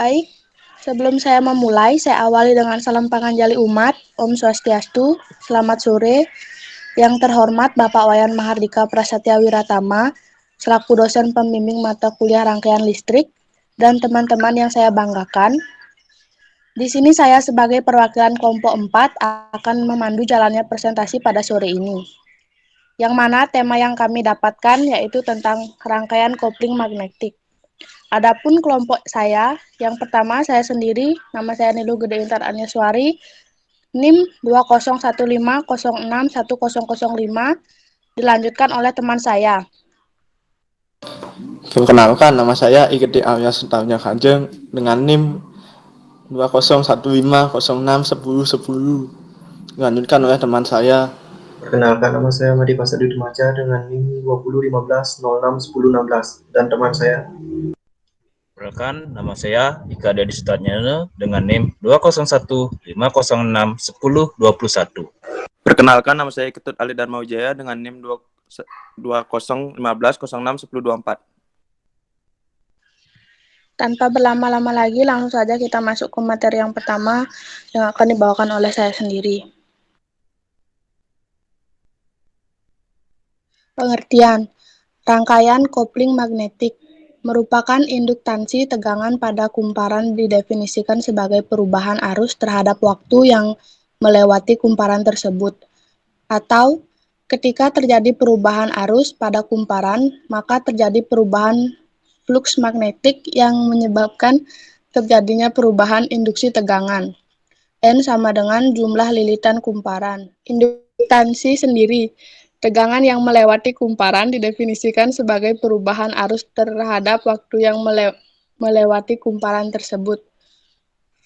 Baik, sebelum saya memulai, saya awali dengan salam panganjali umat, Om Swastiastu, selamat sore. Yang terhormat Bapak Wayan Mahardika Prasetya Wiratama, selaku dosen pembimbing mata kuliah rangkaian listrik, dan teman-teman yang saya banggakan. Di sini saya sebagai perwakilan kelompok 4 akan memandu jalannya presentasi pada sore ini. Yang mana tema yang kami dapatkan yaitu tentang rangkaian kopling magnetik. Adapun kelompok saya, yang pertama saya sendiri, nama saya Nilu Gede Intan Anyaswari, NIM 2015061005, dilanjutkan oleh teman saya. Perkenalkan, nama saya Igede Arya Sutarja Kajeng dengan NIM 2015061010, dilanjutkan oleh teman saya. Perkenalkan, nama saya Madi Pasadi Dumaja dengan NIM 2015061016 dan teman saya. Perkenalkan, nama saya Ika Dedi Sutarnyana dengan NIM 2015061021. Perkenalkan, nama saya Ketut Ali Dharma Wijaya dengan NIM 2015061024. Tanpa berlama-lama lagi, langsung saja kita masuk ke materi yang pertama yang akan dibawakan oleh saya sendiri. Pengertian. Rangkaian kopling magnetik merupakan induktansi tegangan pada kumparan didefinisikan sebagai perubahan arus terhadap waktu yang melewati kumparan tersebut. Atau, ketika terjadi perubahan arus pada kumparan, maka terjadi perubahan flux magnetik yang menyebabkan terjadinya perubahan induksi tegangan. N sama dengan jumlah lilitan kumparan. Induktansi sendiri, tegangan yang melewati kumparan didefinisikan sebagai perubahan arus terhadap waktu yang melewati kumparan tersebut.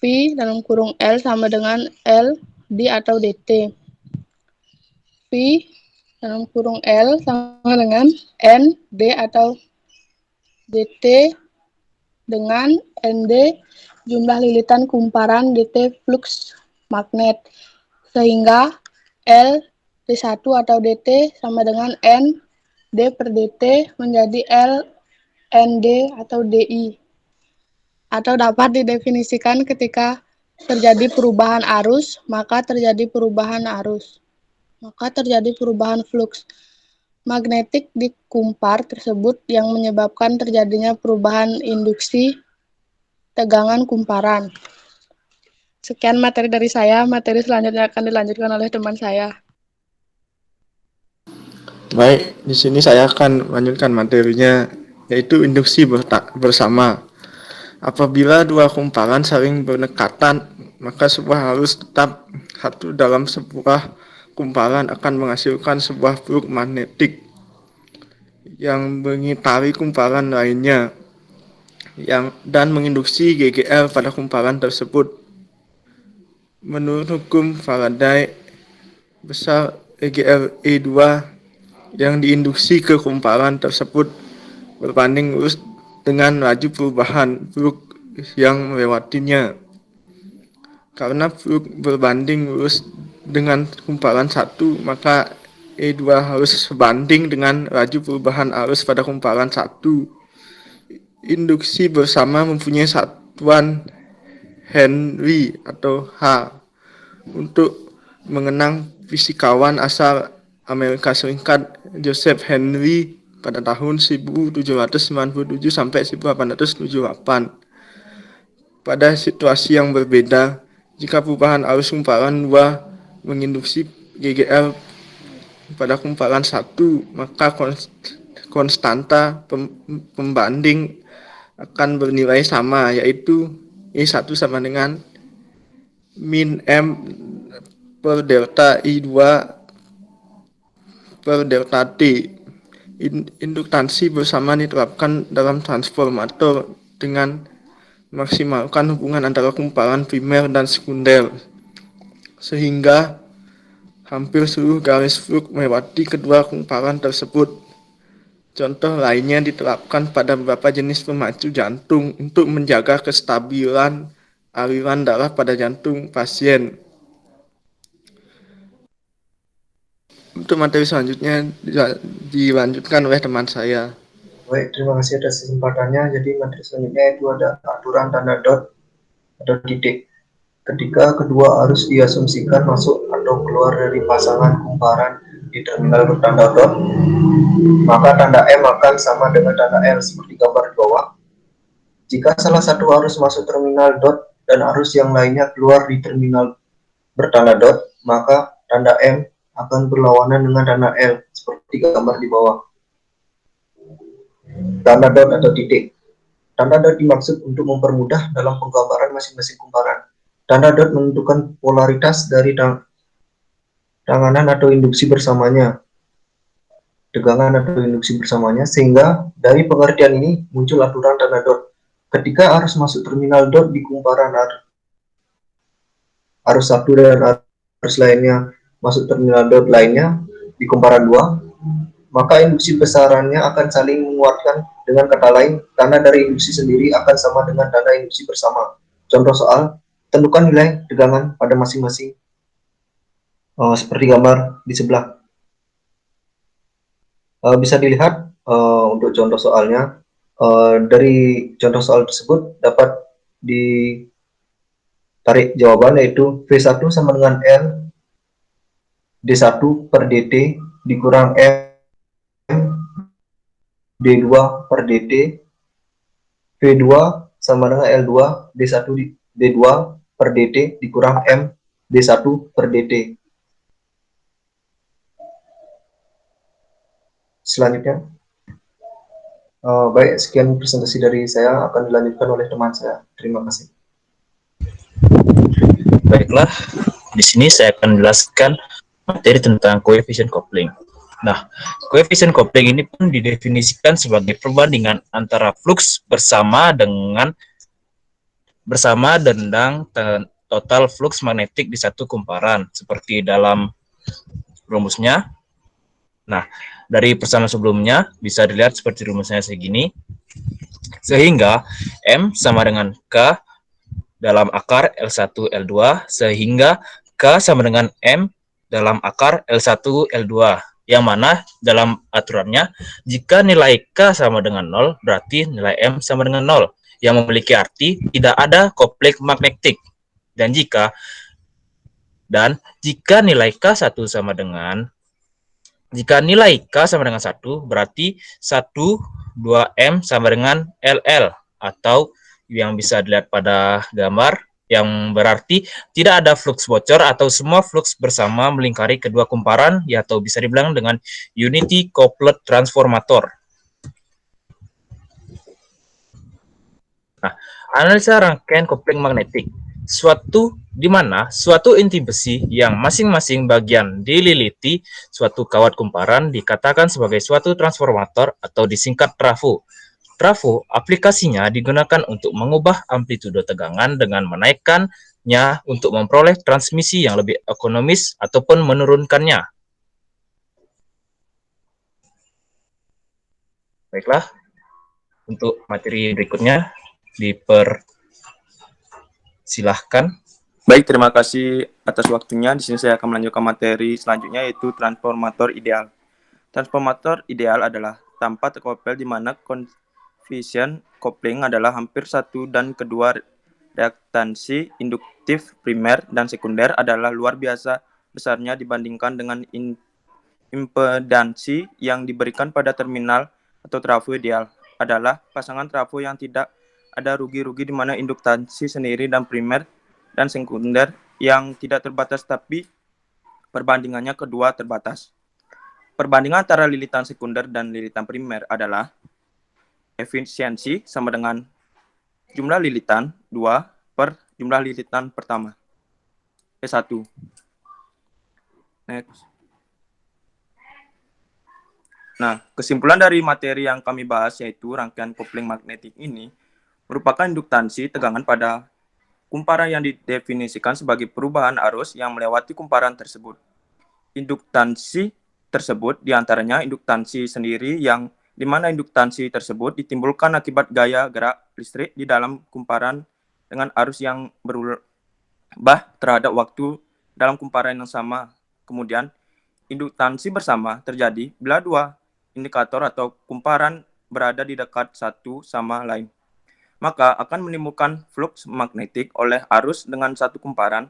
V dalam kurung L sama dengan L D atau DT. V dalam kurung L sama dengan N D atau DT dengan ND jumlah lilitan kumparan DT flux magnet, sehingga L D1 atau DT sama dengan N D per DT menjadi L ND atau DI, atau dapat didefinisikan ketika terjadi perubahan arus, maka terjadi perubahan flux magnetik di kumpar tersebut yang menyebabkan terjadinya perubahan induksi tegangan kumparan. Sekian materi dari saya, materi selanjutnya akan dilanjutkan oleh teman saya. Baik, di sini saya akan melanjutkan materinya, yaitu induksi bersama. Apabila dua kumparan saling berdekatan, maka sebuah arus tetap satu dalam sebuah kumparan akan menghasilkan sebuah flux magnetik yang mengitari kumparan lainnya dan menginduksi GGL pada kumparan tersebut. Menurut hukum Faraday, besar EGL E2 yang diinduksi ke kumparan tersebut berbanding lurus dengan laju perubahan flux yang melewatinya. Karena flux berbanding lurus dengan kumparan satu, maka E2 harus sebanding dengan laju perubahan arus pada kumparan satu. Induksi bersama mempunyai satuan Henry atau H. Untuk mengenang fisikawan asal Amerika Serikat Joseph Henry pada tahun 1797 sampai 1878. Pada situasi yang berbeda, jika perubahan arus kumparan 2 menginduksi GGL pada kumparan 1, maka konstanta pembanding akan bernilai sama, yaitu E1 sama dengan min M per delta I2 per delta T. Induktansi bersama diterapkan dalam transformator dengan maksimalkan hubungan antara kumparan primer dan sekunder, sehingga hampir seluruh garis flux melewati kedua kumparan tersebut. Contoh lainnya diterapkan pada beberapa jenis pemacu jantung untuk menjaga kestabilan aliran darah pada jantung pasien. Untuk materi selanjutnya dilanjutkan oleh teman saya. Baik, terima kasih atas kesempatannya. Jadi materi selanjutnya itu ada aturan tanda dot atau titik. Ketika kedua arus diasumsikan masuk atau keluar dari pasangan kumparan di terminal bertanda dot, maka tanda M akan sama dengan tanda L seperti gambar di bawah. Jika salah satu arus masuk terminal dot dan arus yang lainnya keluar di terminal bertanda dot, maka tanda M akan berlawanan dengan tanda L seperti gambar di bawah. Tanda dot atau titik. Tanda dot dimaksud untuk mempermudah dalam penggambaran masing-masing kumparan. Tanda dot menentukan polaritas dari tanganan atau induksi bersamanya, tegangan atau induksi bersamanya, sehingga dari pengertian ini muncul aturan tanda dot. Ketika arus masuk terminal dot di kumparan arus satu dan arus lainnya masuk terminal dot lainnya di kumparan 2, maka induksi besarannya akan saling menguatkan. Dengan kata lain, tanda dari induksi sendiri akan sama dengan tanda induksi bersama. Contoh soal, tentukan nilai tegangan pada masing-masing seperti gambar di sebelah. Bisa dilihat untuk contoh soalnya, dari contoh soal tersebut dapat ditarik jawaban, yaitu V1 sama dengan L D1 per DT dikurang M D2 per DT, V2 sama dengan L2 D1 D2 per DT dikurang M D1 per DT. Selanjutnya, baik, sekian presentasi dari saya, akan dilanjutkan oleh teman saya. Terima kasih. Baiklah, di sini saya akan menjelaskan materi tentang koefisien kopling. Nah, koefisien kopling ini pun didefinisikan sebagai perbandingan antara flux bersama tentang total flux magnetik di satu kumparan, seperti dalam rumusnya. Nah, dari persamaan sebelumnya bisa dilihat seperti rumusnya segini, sehingga M sama dengan K dalam akar L1 L2, sehingga K sama dengan M dalam akar L1 L2, yang mana dalam aturannya jika nilai K sama dengan 0 berarti nilai M sama dengan 0, yang memiliki arti tidak ada kopling magnetik. Dan jika nilai K1 sama dengan jika nilai K sama dengan 1 berarti 1 2M sama dengan LL, atau yang bisa dilihat pada gambar, yang berarti tidak ada flux bocor atau semua flux bersama melingkari kedua kumparan, ya, atau bisa dibilang dengan unity coupled transformator. Nah, analisa rangkaian kopling magnetik, di mana suatu inti besi yang masing-masing bagian dililiti suatu kawat kumparan dikatakan sebagai suatu transformator atau disingkat trafo. Trafo aplikasinya digunakan untuk mengubah amplitudo tegangan dengan menaikkannya untuk memperoleh transmisi yang lebih ekonomis ataupun menurunkannya. Baiklah, untuk materi berikutnya dipersilahkan. Baik, terima kasih atas waktunya. Di sini saya akan melanjutkan materi selanjutnya, yaitu transformator ideal. Transformator ideal adalah tanpa terkopel di mana koefisien kopling adalah hampir satu dan kedua reaktansi induktif primer dan sekunder adalah luar biasa besarnya dibandingkan dengan impedansi yang diberikan pada terminal atau trafo ideal. Adalah pasangan trafo yang tidak ada rugi-rugi di mana induktansi sendiri dan primer dan sekunder yang tidak terbatas, tapi perbandingannya kedua terbatas. Perbandingan antara lilitan sekunder dan lilitan primer adalah efisiensi sama dengan jumlah lilitan 2 per jumlah lilitan pertama. E1. Next. Nah, kesimpulan dari materi yang kami bahas yaitu rangkaian kopling magnetik ini merupakan induktansi tegangan pada kumparan yang didefinisikan sebagai perubahan arus yang melewati kumparan tersebut. Induktansi tersebut diantaranya induktansi sendiri, yang dimana induktansi tersebut ditimbulkan akibat gaya gerak listrik di dalam kumparan dengan arus yang berubah terhadap waktu dalam kumparan yang sama. Kemudian, induktansi bersama terjadi bila dua indikator atau kumparan berada di dekat satu sama lain, maka akan menimbulkan flux magnetik oleh arus dengan satu kumparan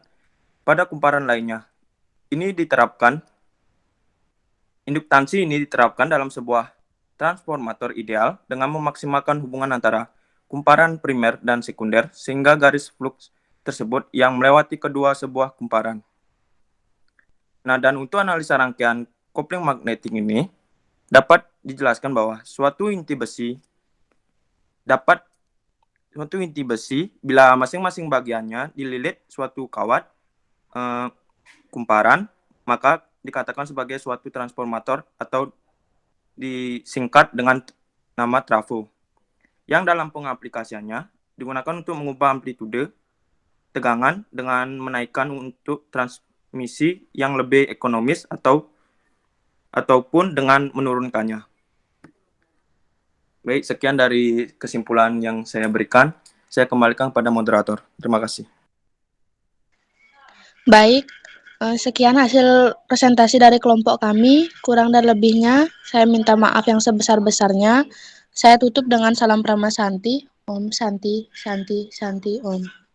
pada kumparan lainnya. Induktansi ini diterapkan dalam sebuah transformator ideal dengan memaksimalkan hubungan antara kumparan primer dan sekunder sehingga garis flux tersebut yang melewati kedua sebuah kumparan. Nah, dan untuk analisa rangkaian kopling magnetik ini dapat dijelaskan bahwa suatu inti besi bila masing-masing bagiannya dililit suatu kawat kumparan, maka dikatakan sebagai suatu transformator atau disingkat dengan nama trafo, yang dalam pengaplikasiannya digunakan untuk mengubah amplitude tegangan dengan menaikkan untuk transmisi yang lebih ekonomis ataupun dengan menurunkannya. Baik, sekian dari kesimpulan yang saya berikan. Saya kembalikan kepada moderator. Terima kasih. Baik, sekian hasil presentasi dari kelompok kami. Kurang dan lebihnya, saya minta maaf yang sebesar-besarnya. Saya tutup dengan salam Prama Santi. Om Santi, Santi, Santi, Om.